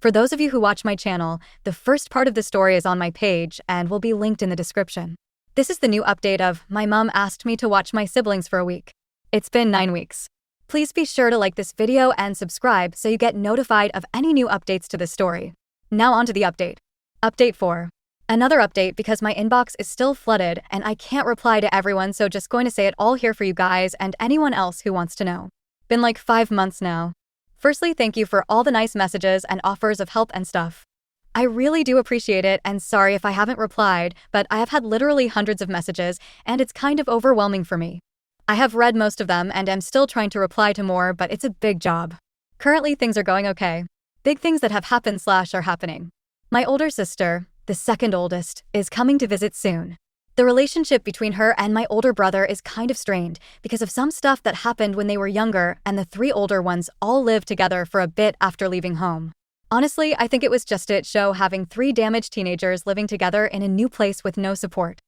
For those of you who watch my channel, the first part of the story is on my page and will be linked in the description. This is the new update of my mom asked me to watch my siblings for a week. It's been 9 weeks. Please be sure to like this video and subscribe so you get notified of any new updates to this story. Now on to the update. Update 4. Another update because my inbox is still flooded and I can't reply to everyone, so just going to say it all here for you guys and anyone else who wants to know. Been like 5 months now. Firstly, thank you for all the nice messages and offers of help and stuff. I really do appreciate it, and sorry if I haven't replied, but I have had literally hundreds of messages and it's kind of overwhelming for me. I have read most of them and am still trying to reply to more, but it's a big job. Currently things are going okay. Big things that have happened / are happening. My older sister, the second oldest, is coming to visit soon. The relationship between her and my older brother is kind of strained because of some stuff that happened when they were younger, and the 3 older ones all lived together for a bit after leaving home. Honestly, I think it was just a show having 3 damaged teenagers living together in a new place with no support.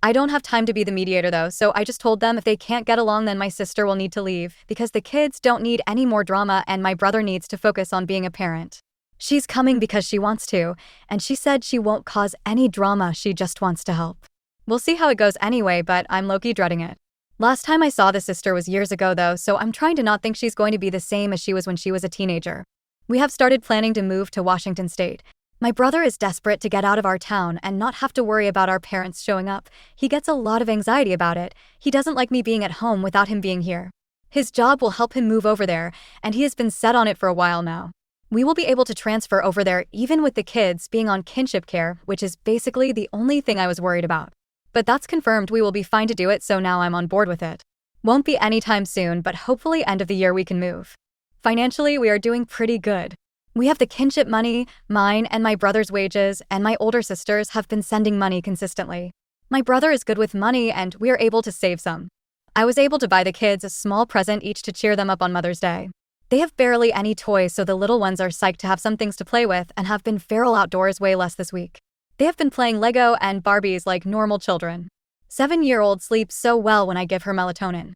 I don't have time to be the mediator though, so I just told them if they can't get along then my sister will need to leave because the kids don't need any more drama and my brother needs to focus on being a parent. She's coming because she wants to, and she said she won't cause any drama, she just wants to help. We'll see how it goes anyway, but I'm low-key dreading it. Last time I saw the sister was years ago though, so I'm trying to not think she's going to be the same as she was when she was a teenager. We have started planning to move to Washington State. My brother is desperate to get out of our town and not have to worry about our parents showing up. He gets a lot of anxiety about it. He doesn't like me being at home without him being here. His job will help him move over there, and he has been set on it for a while now. We will be able to transfer over there even with the kids being on kinship care, which is basically the only thing I was worried about. But that's confirmed we will be fine to do it, so now I'm on board with it. Won't be anytime soon, but hopefully end of the year we can move. Financially, we are doing pretty good. We have the kinship money, mine and my brother's wages, and my older sisters have been sending money consistently. My brother is good with money and we are able to save some. I was able to buy the kids a small present each to cheer them up on Mother's Day. They have barely any toys, so the little ones are psyched to have some things to play with and have been feral outdoors way less this week. They have been playing Lego and Barbies like normal children. 7-year-old sleeps so well when I give her melatonin.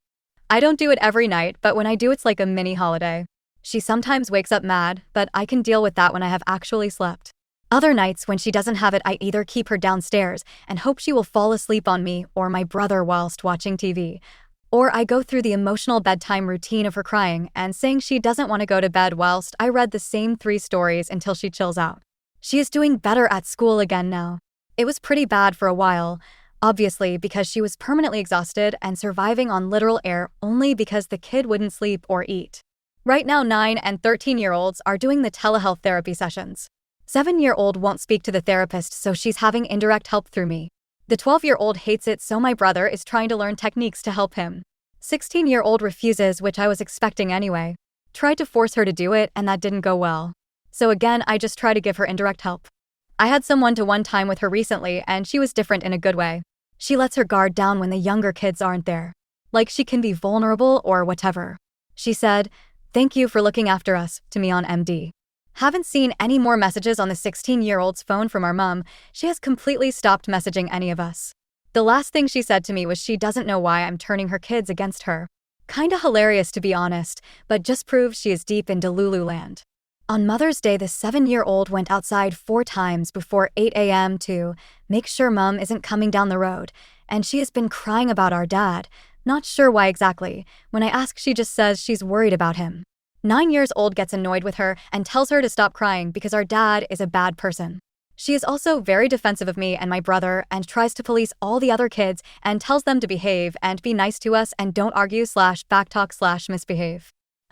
I don't do it every night, but when I do it's like a mini holiday. She sometimes wakes up mad, but I can deal with that when I have actually slept. Other nights when she doesn't have it, I either keep her downstairs and hope she will fall asleep on me or my brother whilst watching TV, or I go through the emotional bedtime routine of her crying and saying she doesn't want to go to bed whilst I read the same 3 stories until she chills out. She is doing better at school again now. It was pretty bad for a while, obviously because she was permanently exhausted and surviving on literal air only because the kid wouldn't sleep or eat. Right now 9 and 13-year-olds are doing the telehealth therapy sessions. 7-year-old won't speak to the therapist, so she's having indirect help through me. The 12-year-old hates it, so my brother is trying to learn techniques to help him. 16-year-old refuses, which I was expecting anyway. Tried to force her to do it and that didn't go well. So again, I just try to give her indirect help. I had some one-to-one time with her recently and she was different in a good way. She lets her guard down when the younger kids aren't there. Like she can be vulnerable or whatever. She said, "Thank you for looking after us," to me on MD. Haven't seen any more messages on the 16-year-old's phone from our mom. She has completely stopped messaging any of us. The last thing she said to me was she doesn't know why I'm turning her kids against her. Kinda hilarious to be honest, but just proves she is deep in Delulu land. On Mother's Day, the 7-year-old went outside 4 times before 8 a.m. to make sure Mom isn't coming down the road, and she has been crying about our dad. Not sure why exactly. When I ask, she just says she's worried about him. 9 years old gets annoyed with her and tells her to stop crying because our dad is a bad person. She is also very defensive of me and my brother and tries to police all the other kids and tells them to behave and be nice to us and don't argue / backtalk / misbehave.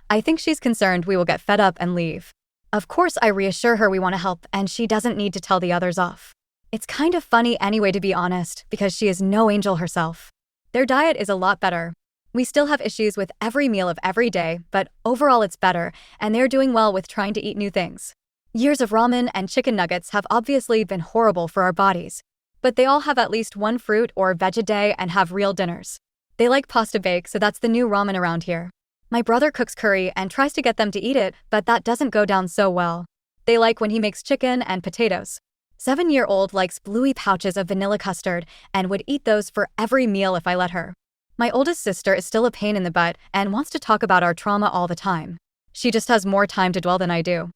I think she's concerned we will get fed up and leave. Of course, I reassure her we want to help and she doesn't need to tell the others off. It's kind of funny anyway, to be honest, because she is no angel herself. Their diet is a lot better. We still have issues with every meal of every day, but overall it's better, and they're doing well with trying to eat new things. Years of ramen and chicken nuggets have obviously been horrible for our bodies, but they all have at least 1 fruit or veg a day and have real dinners. They like pasta bake, so that's the new ramen around here. My brother cooks curry and tries to get them to eat it, but that doesn't go down so well. They like when he makes chicken and potatoes. 7-year-old likes bluey pouches of vanilla custard and would eat those for every meal if I let her. My oldest sister is still a pain in the butt and wants to talk about our trauma all the time. She just has more time to dwell than I do.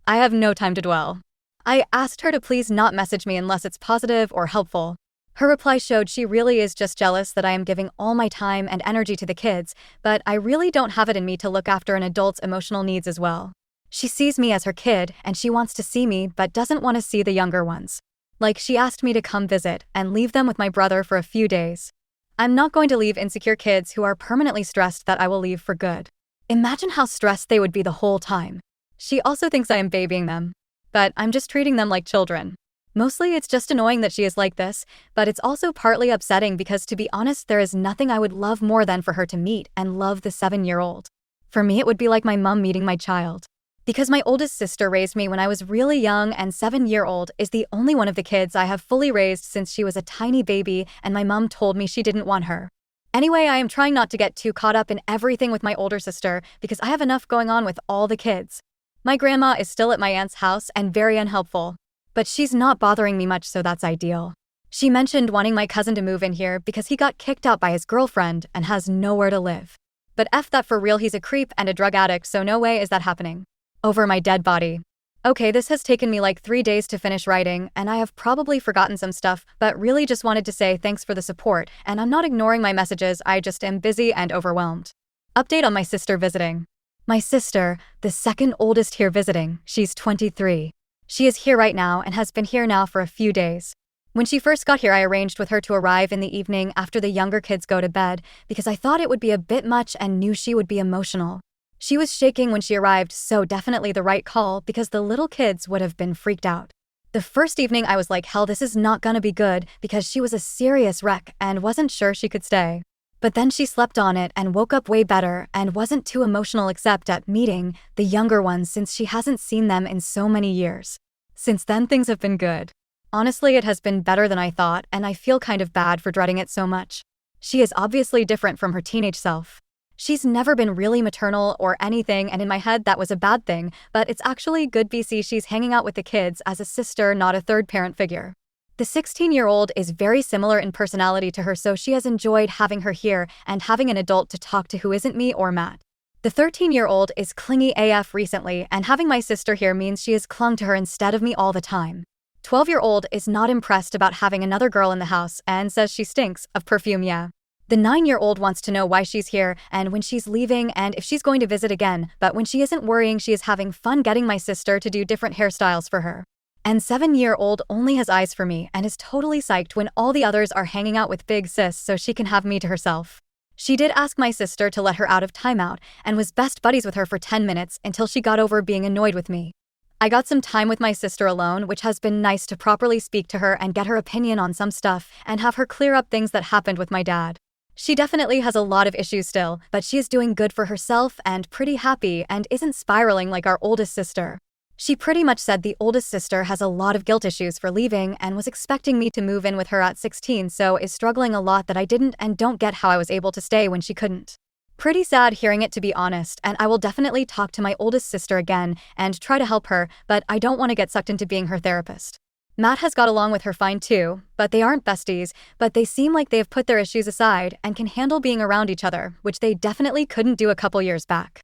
I have no time to dwell. I asked her to please not message me unless it's positive or helpful. Her reply showed she really is just jealous that I am giving all my time and energy to the kids, but I really don't have it in me to look after an adult's emotional needs as well. She sees me as her kid, and she wants to see me but doesn't want to see the younger ones. Like, she asked me to come visit and leave them with my brother for a few days. I'm not going to leave insecure kids who are permanently stressed that I will leave for good. Imagine how stressed they would be the whole time. She also thinks I am babying them, but I'm just treating them like children. Mostly it's just annoying that she is like this, but it's also partly upsetting because, to be honest, there is nothing I would love more than for her to meet and love the 7-year-old. For me, it would be like my mom meeting my child. Because my oldest sister raised me when I was really young, and 7-year-old is the only one of the kids I have fully raised since she was a tiny baby, and my mom told me she didn't want her. Anyway, I am trying not to get too caught up in everything with my older sister because I have enough going on with all the kids. My grandma is still at my aunt's house and very unhelpful. But she's not bothering me much, so that's ideal. She mentioned wanting my cousin to move in here because he got kicked out by his girlfriend and has nowhere to live. But F that, for real, he's a creep and a drug addict, so no way is that happening. Over my dead body. Okay, this has taken me like 3 days to finish writing, and I have probably forgotten some stuff, but really just wanted to say thanks for the support, and I'm not ignoring my messages, I just am busy and overwhelmed. Update on my sister visiting. My sister, the second oldest here visiting, she's 23. She is here right now and has been here now for a few days. When she first got here, I arranged with her to arrive in the evening after the younger kids go to bed because I thought it would be a bit much and knew she would be emotional. She was shaking when she arrived, so definitely the right call because the little kids would have been freaked out. The first evening I was like, hell, this is not gonna be good because she was a serious wreck and wasn't sure she could stay. But then she slept on it and woke up way better and wasn't too emotional except at meeting the younger ones since she hasn't seen them in so many years. Since then, things have been good. Honestly, it has been better than I thought, and I feel kind of bad for dreading it so much. She is obviously different from her teenage self. She's never been really maternal or anything, and in my head that was a bad thing, but it's actually good BC she's hanging out with the kids as a sister, not a third parent figure. The 16-year-old is very similar in personality to her, so she has enjoyed having her here and having an adult to talk to who isn't me or Matt. The 13-year-old is clingy AF recently, and having my sister here means she has clung to her instead of me all the time. 12-year-old is not impressed about having another girl in the house and says she stinks of perfume, yeah. The 9-year-old wants to know why she's here and when she's leaving and if she's going to visit again, but when she isn't worrying, she is having fun getting my sister to do different hairstyles for her. And 7-year-old only has eyes for me and is totally psyched when all the others are hanging out with big sis so she can have me to herself. She did ask my sister to let her out of timeout and was best buddies with her for 10 minutes until she got over being annoyed with me. I got some time with my sister alone, which has been nice to properly speak to her and get her opinion on some stuff and have her clear up things that happened with my dad. She definitely has a lot of issues still, but she is doing good for herself and pretty happy and isn't spiraling like our oldest sister. She pretty much said the oldest sister has a lot of guilt issues for leaving and was expecting me to move in with her at 16, so is struggling a lot that I didn't and don't get how I was able to stay when she couldn't. Pretty sad hearing it, to be honest, and I will definitely talk to my oldest sister again and try to help her, but I don't want to get sucked into being her therapist. Matt has got along with her fine too, but they aren't besties, but they seem like they have put their issues aside and can handle being around each other, which they definitely couldn't do a couple years back.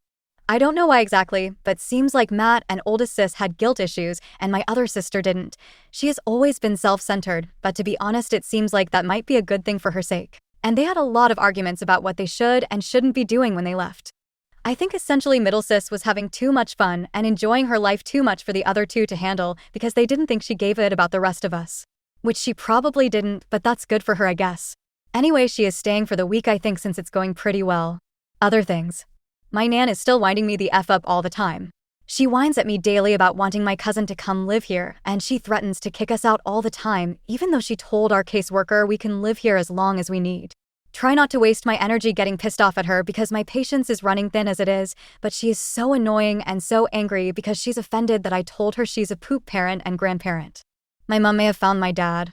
I don't know why exactly, but seems like Matt and oldest sis had guilt issues and my other sister didn't. She has always been self-centered, but to be honest, it seems like that might be a good thing for her sake. And they had a lot of arguments about what they should and shouldn't be doing when they left. I think essentially middle sis was having too much fun and enjoying her life too much for the other two to handle because they didn't think she gave it about the rest of us. Which she probably didn't, but that's good for her, I guess. Anyway, she is staying for the week, I think, since it's going pretty well. Other things. My nan is still winding me the F up all the time. She whines at me daily about wanting my cousin to come live here, and she threatens to kick us out all the time, even though she told our caseworker we can live here as long as we need. Try not to waste my energy getting pissed off at her because my patience is running thin as it is, but she is so annoying and so angry because she's offended that I told her she's a poop parent and grandparent. My mom may have found my dad.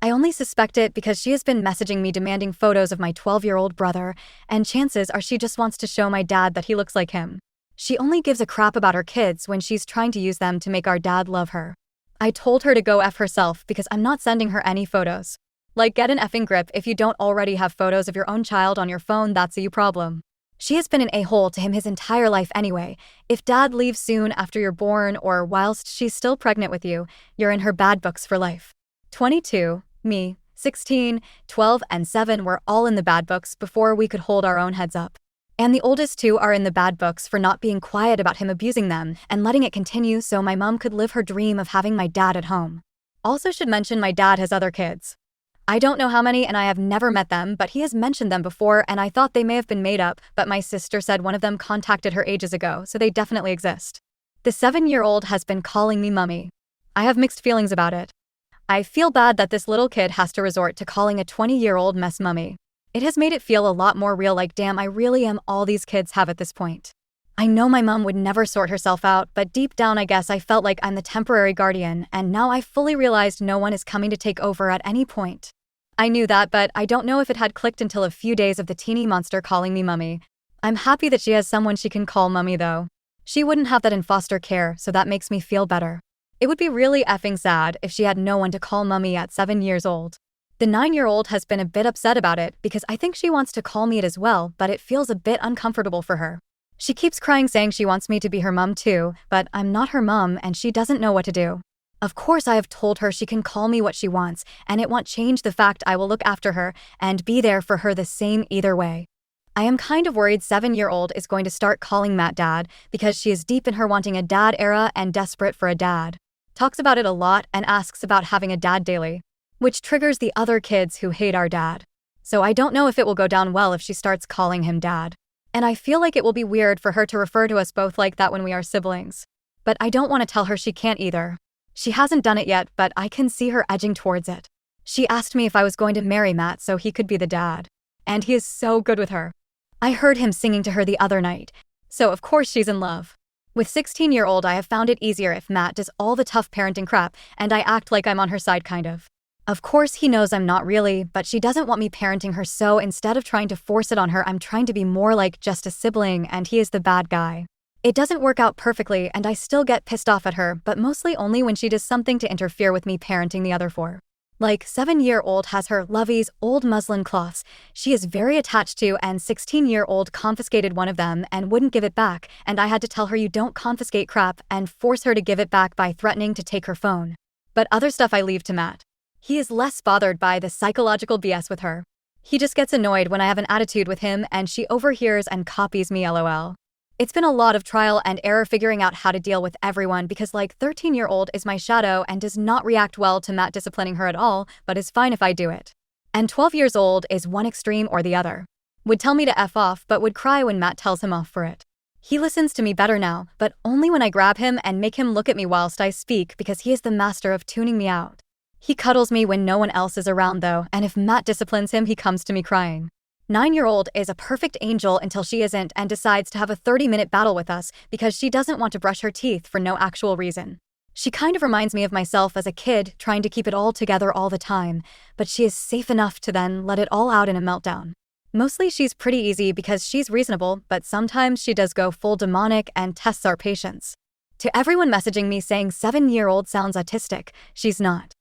I only suspect it because she has been messaging me demanding photos of my 12-year-old brother, and chances are she just wants to show my dad that he looks like him. She only gives a crap about her kids when she's trying to use them to make our dad love her. I told her to go F herself because I'm not sending her any photos. Like, get an effing grip. If you don't already have photos of your own child on your phone, that's a you problem. She has been an a-hole to him his entire life anyway. If dad leaves soon after you're born or whilst she's still pregnant with you, you're in her bad books for life. 22, me, 16, 12, and 7 were all in the bad books before we could hold our own heads up. And the oldest two are in the bad books for not being quiet about him abusing them and letting it continue so my mom could live her dream of having my dad at home. Also should mention my dad has other kids. I don't know how many and I have never met them, but he has mentioned them before and I thought they may have been made up, but my sister said one of them contacted her ages ago, so they definitely exist. The 7-year-old has been calling me mummy. I have mixed feelings about it. I feel bad that this little kid has to resort to calling a 20-year-old mess mummy. It has made it feel a lot more real, like damn, I really am all these kids have at this point. I know my mom would never sort herself out, but deep down I guess I felt like I'm the temporary guardian, and now I fully realized no one is coming to take over at any point. I knew that, but I don't know if it had clicked until a few days of the teeny monster calling me mummy. I'm happy that she has someone she can call mummy though. She wouldn't have that in foster care, so that makes me feel better. It would be really effing sad if she had no one to call mummy at 7 years old. The 9-year-old has been a bit upset about it because I think she wants to call me it as well, but it feels a bit uncomfortable for her. She keeps crying saying she wants me to be her mum too, but I'm not her mum and she doesn't know what to do. Of course I have told her she can call me what she wants, and it won't change the fact I will look after her and be there for her the same either way. I am kind of worried 7-year-old is going to start calling Matt dad because she is deep in her wanting a dad era and desperate for a dad. Talks about it a lot and asks about having a dad daily, which triggers the other kids who hate our dad. So I don't know if it will go down well if she starts calling him dad. And I feel like it will be weird for her to refer to us both like that when we are siblings. But I don't want to tell her she can't either. She hasn't done it yet, but I can see her edging towards it. She asked me if I was going to marry Matt so he could be the dad. And he is so good with her. I heard him singing to her the other night. So of course she's in love. With 16-year-old I have found it easier if Matt does all the tough parenting crap and I act like I'm on her side kind of. Of course he knows I'm not really, but she doesn't want me parenting her, so instead of trying to force it on her, I'm trying to be more like just a sibling and he is the bad guy. It doesn't work out perfectly and I still get pissed off at her, but mostly only when she does something to interfere with me parenting the other four. Like 7-year-old has her Lovey's old muslin cloths she is very attached to, and 16-year-old confiscated one of them and wouldn't give it back, and I had to tell her you don't confiscate crap and force her to give it back by threatening to take her phone. But other stuff I leave to Matt. He is less bothered by the psychological BS with her. He just gets annoyed when I have an attitude with him and she overhears and copies me LOL. It's been a lot of trial and error figuring out how to deal with everyone because like 13-year-old is my shadow and does not react well to Matt disciplining her at all, but is fine if I do it. And 12 years old is one extreme or the other. Would tell me to F off but would cry when Matt tells him off for it. He listens to me better now, but only when I grab him and make him look at me whilst I speak because he is the master of tuning me out. He cuddles me when no one else is around though, and if Matt disciplines him he comes to me crying. 9-year-old is a perfect angel until she isn't and decides to have a 30-minute battle with us because she doesn't want to brush her teeth for no actual reason. She kind of reminds me of myself as a kid trying to keep it all together all the time, but she is safe enough to then let it all out in a meltdown. Mostly she's pretty easy because she's reasonable, but sometimes she does go full demonic and tests our patience. To everyone messaging me saying 7-year-old sounds autistic, she's not.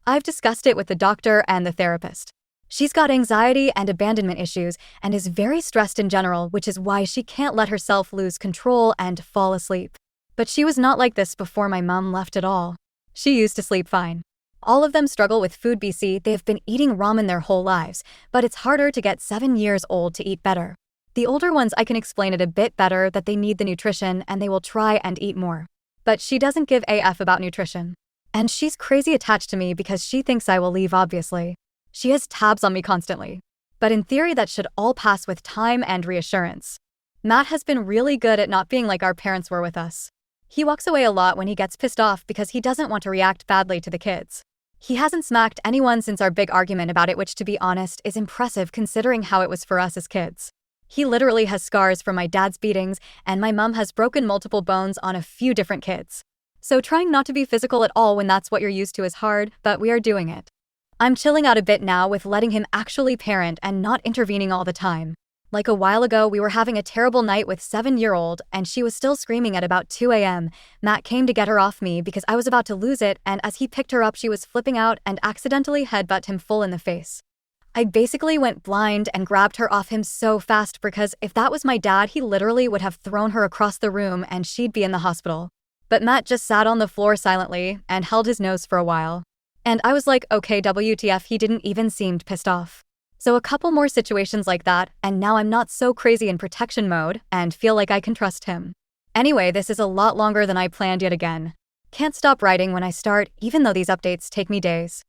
I've discussed it with the doctor and the therapist. She's got anxiety and abandonment issues and is very stressed in general, which is why she can't let herself lose control and fall asleep. But she was not like this before my mom left at all. She used to sleep fine. All of them struggle with food BC. They have been eating ramen their whole lives, but it's harder to get 7 years old to eat better. The older ones I can explain it a bit better that they need the nutrition and they will try and eat more. But she doesn't give AF about nutrition. And she's crazy attached to me because she thinks I will leave, obviously. She has tabs on me constantly. But in theory that should all pass with time and reassurance. Matt has been really good at not being like our parents were with us. He walks away a lot when he gets pissed off because he doesn't want to react badly to the kids. He hasn't smacked anyone since our big argument about it, which to be honest is impressive considering how it was for us as kids. He literally has scars from my dad's beatings and my mom has broken multiple bones on a few different kids. So trying not to be physical at all when that's what you're used to is hard, but we are doing it. I'm chilling out a bit now with letting him actually parent and not intervening all the time. Like a while ago, we were having a terrible night with 7-year-old and she was still screaming at about 2 a.m. Matt came to get her off me because I was about to lose it, and as he picked her up she was flipping out and accidentally headbutt him full in the face. I basically went blind and grabbed her off him so fast because if that was my dad, he literally would have thrown her across the room and she'd be in the hospital. But Matt just sat on the floor silently and held his nose for a while. And I was like, okay, WTF, he didn't even seem pissed off. So a couple more situations like that, and now I'm not so crazy in protection mode and feel like I can trust him. Anyway, this is a lot longer than I planned yet again. Can't stop writing when I start, even though these updates take me days.